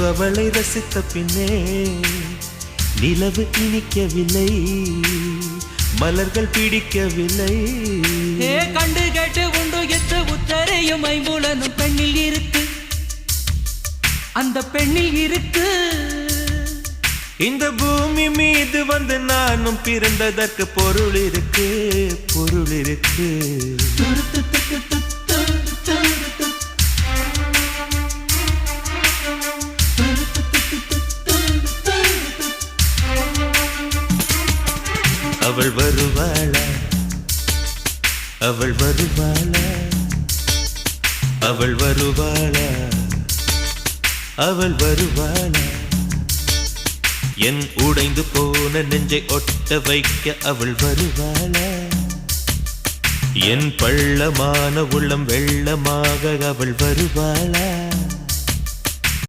அவளை ரசித்த பின்னே நிலவு இனிக்கவில்லை, மலர்கள் பிடிக்கவில்லை. கண்டு கேட்டு உண்டு எத்து உத்தரையும் ஐம்புலனும் பெண்ணில் இருக்கு, அந்த பெண்ணில் இருக்கு. இந்த பூமி மீது வந்து நானும் பிறந்ததற்கு பொருள் இருக்கு, பொருள் இருக்கு. அவள் வருவாளா, அவள் வருவாளா, அவள் வருவாளா, அவள் வருவாளா. என் உடைந்து போன நெஞ்சை ஒட்ட வைக்க அவள் வருவாளா, என் பள்ளமான உள்ளம் வெள்ளமாக அவள் வருவாளா.